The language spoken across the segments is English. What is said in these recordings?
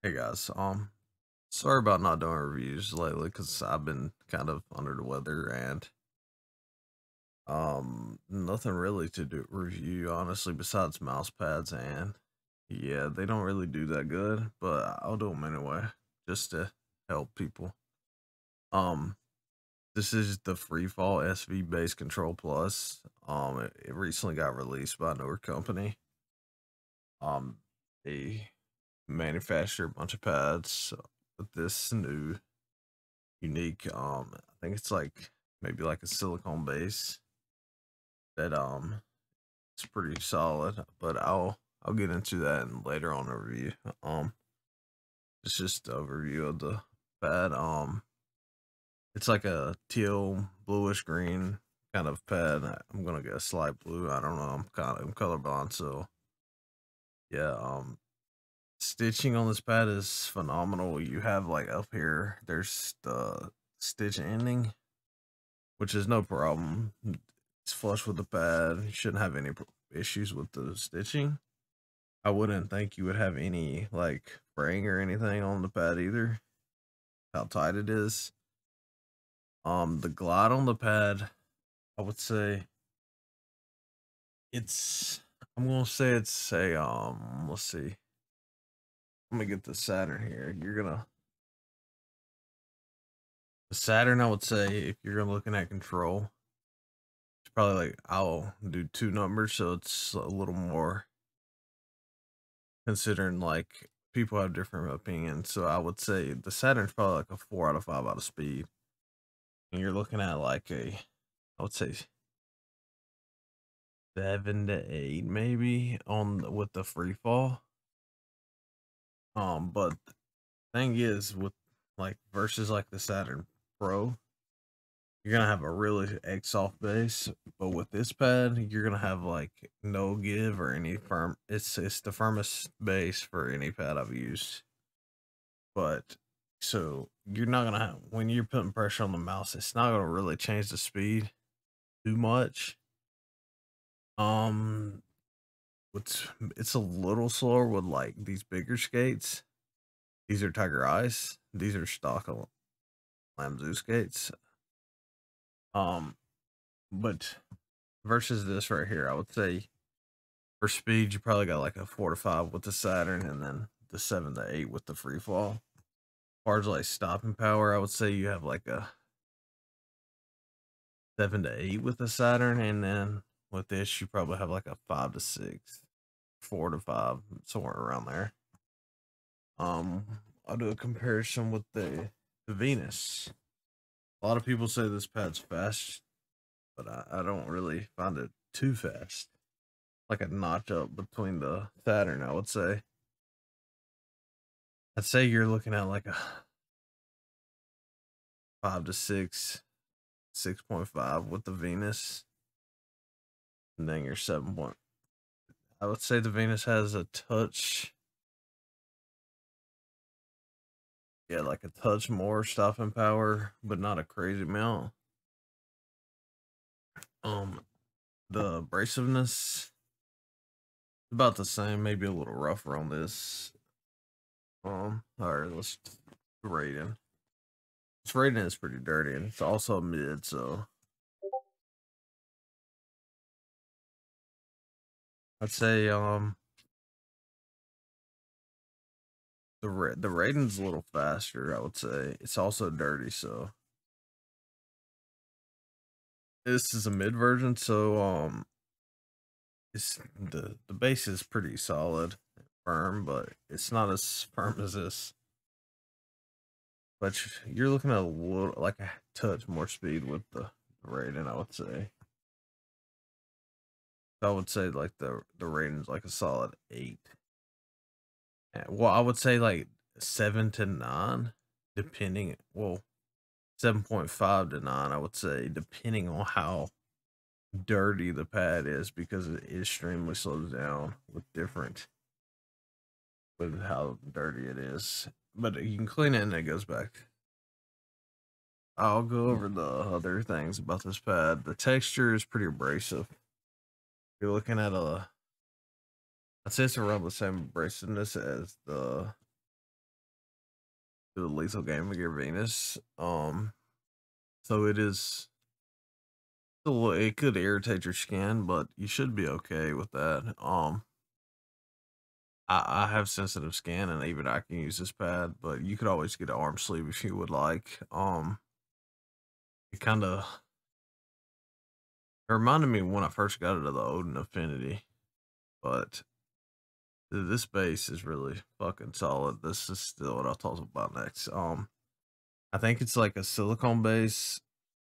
Hey guys, sorry about not doing reviews lately because I've been kind of under the weather and nothing really to do review honestly besides mouse pads, and yeah, they don't really do that good, but I'll do them anyway just to help people. Um, this is the FreeFall SV Base Control Plus. It recently got released by a newer company. They manufacture a bunch of pads with this new unique. I think it's like maybe like a silicone base that it's pretty solid. But I'll get into that in later on the review. It's just an overview of the pad. It's like a teal, bluish green kind of pad. I'm gonna guess light blue. I don't know. I'm colorblind, so yeah. Stitching on this pad is phenomenal. You have like up here, there's the stitch ending, which is no problem. It's flush with the pad. You shouldn't have any issues with the stitching. I wouldn't think you would have any like fraying or anything on the pad either. How tight it is. The glide on the pad, I would say it's. I'm gonna say it's a Let's see. I'm gonna get the Saturn here. The Saturn. I would say if you're looking at control, it's probably like I'll do two numbers, so it's a little more considering like people have different opinions. So I would say the Saturn's probably like a 4 out of 5 out of speed. And you're looking at like I would say 7 to 8 maybe on with the free fall. But the thing is with like versus like the Saturn Pro, you're gonna have a really X off base, but with this pad, you're gonna have like no give or any firm. It's the firmest base for any pad I've used. But so you're not gonna have when you're putting pressure on the mouse, it's not gonna really change the speed too much. Um, it's a little slower with like these bigger skates. These are Tiger Eyes. These are stock Lamzoo skates. Um, but versus this right here, I would say for speed, you probably got like a 4 to 5 with the Saturn, and then the 7 to 8 with the free fall. As far as like stopping power, I would say you have like a 7 to 8 with the Saturn, and then with this, you probably have like a 5 to 6, 4 to 5, somewhere around there. I'll do a comparison with the Venus. A lot of people say this pad's fast, but I don't really find it too fast. Like a notch up between the Saturn, I would say. I'd say you're looking at like a 5 to 6, 6.5 with the Venus, and then your 7 point. I would say the Venus has a touch, yeah, like a touch more stopping power, but not a crazy amount. Um, the abrasiveness about the same, maybe a little rougher on this. All right, let's rate it. This rating is pretty dirty, and it's also mid, so I'd say the rating's a little faster. I would say it's also dirty, so this is a mid version. So it's the base is pretty solid, firm, but it's not as firm as this. But you're looking at a little like a touch more speed with the rating, I would say. I would say like the rating's like a solid 8. Well, I would say like 7 to 9, depending. Well, 7.5 to 9, I would say, depending on how dirty the pad is, because it extremely slows down with how dirty it is. But you can clean it and it goes back. I'll go over the other things about this pad. The texture is pretty abrasive. You're looking at I'd say it's around the same abrasiveness as the to the Lethal Gaming Gear Venus. So it is still, it could irritate your skin, but you should be okay with that. I have sensitive skin, and even I can use this pad, but you could always get an arm sleeve if you would like. It kind of reminded me when I first got it of the Odin Affinity, but this base is really fucking solid. This is still what I'll talk about next. I think it's like a silicone base.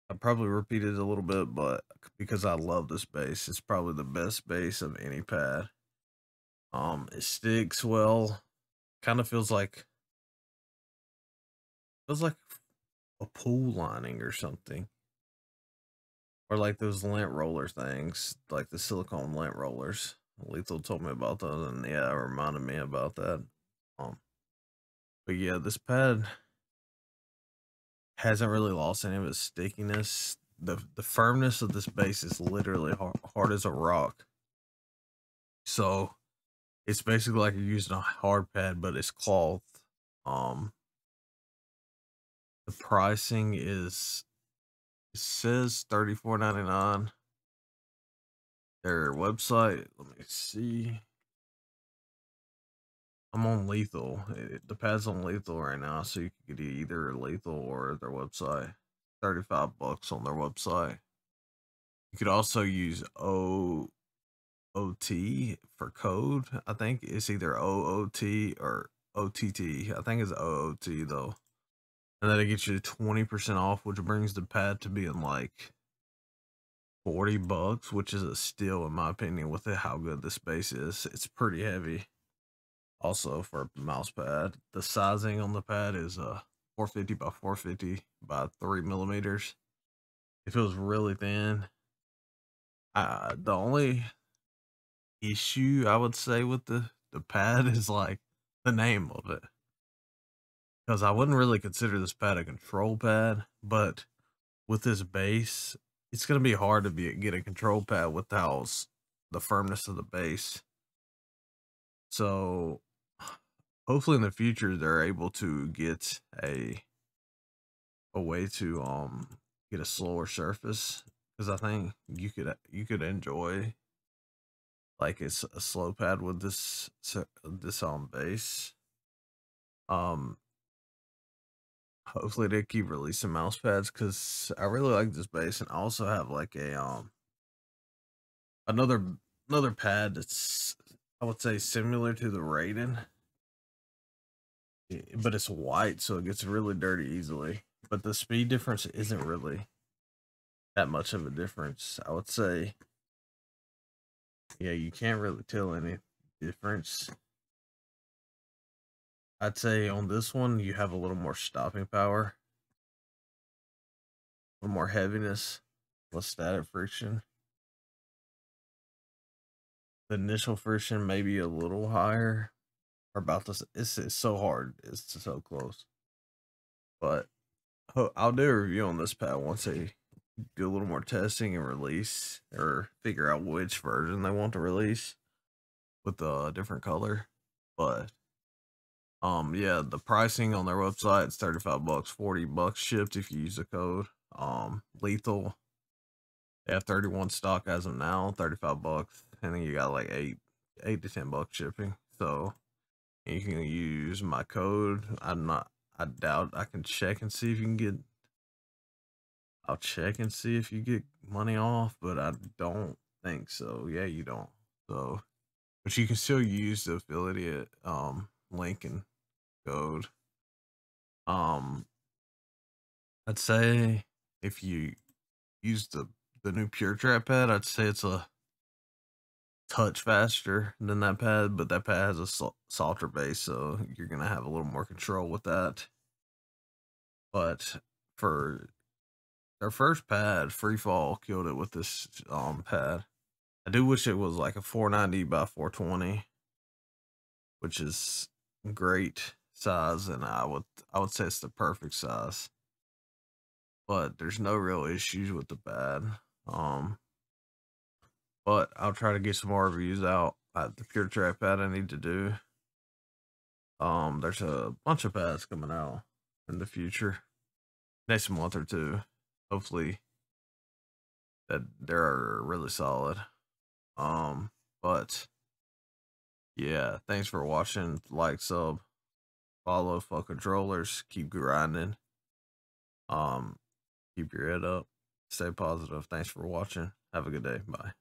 I probably repeated it a little bit, but because I love this base, it's probably the best base of any pad. It sticks well. Kind of feels like a pool lining or something, or like those lint roller things, like the silicone lint rollers. Lethal told me about those, and yeah, it reminded me about that. Um, but yeah, this pad hasn't really lost any of its stickiness. The firmness of this base is literally hard as a rock. So it's basically like you're using a hard pad, but it's cloth. Um, the pricing is, it says $34.99. Their website, let me see. I'm on Lethal. The pad's on Lethal right now, so you can get either Lethal or their website. $35 on their website. You could also use OOT for code. I think it's either OOT or OTT. I think it's OOT though. And then it gets you 20% off, which brings the pad to being like $40, which is a steal in my opinion with how good this base is. It's pretty heavy. Also for a mouse pad, the sizing on the pad is 450 by 450 by 3 millimeters. It feels really thin. The only issue I would say with the pad is like the name of it, because I wouldn't really consider this pad a control pad, but with this base, it's gonna be hard to get a control pad without the firmness of the base. So hopefully in the future they're able to get a way to get a slower surface, because I think you could enjoy like it's a slow pad with this base. Um, Hopefully they keep releasing mouse pads, because I really like this base, and I also have like a another another pad that's, I would say, similar to the Raiden, but it's white, so it gets really dirty easily. But the speed difference isn't really that much of a difference. I would say, yeah, you can't really tell any difference. I'd say on this one you have a little more stopping power, a little more heaviness, less static friction. The initial friction may be a little higher, or about this. It's so hard. It's so close. But I'll do a review on this pad once they do a little more testing and release, or figure out which version they want to release with a different color. But yeah, the pricing on their website is $35, $40 shipped if you use the code. Lethal, they have 31 stock as of now, $35, and then you got like eight to $10 shipping. So you can use my code. I doubt I can check and see if you can get. I'll check and see if you get money off, but I don't think so. Yeah, you don't. So, but you can still use the affiliate link and code. Um, I'd say if you use the new Pure Trap pad, I'd say it's a touch faster than that pad, but that pad has a softer base, so you're gonna have a little more control with that. But for their first pad, FreeFall killed it with this pad. I do wish it was like a 490 by 420, which is great size, and I would say it's the perfect size. But there's no real issues with the pad. But I'll try to get some more reviews out at the Pure Track pad I need to do. There's a bunch of pads coming out. in the future, next month or two. Hopefully that they're really solid. But yeah, thanks for watching. Like, sub, follow, fuck controllers, keep grinding. Um, keep your head up, stay positive. Thanks for watching. Have a good day. Bye.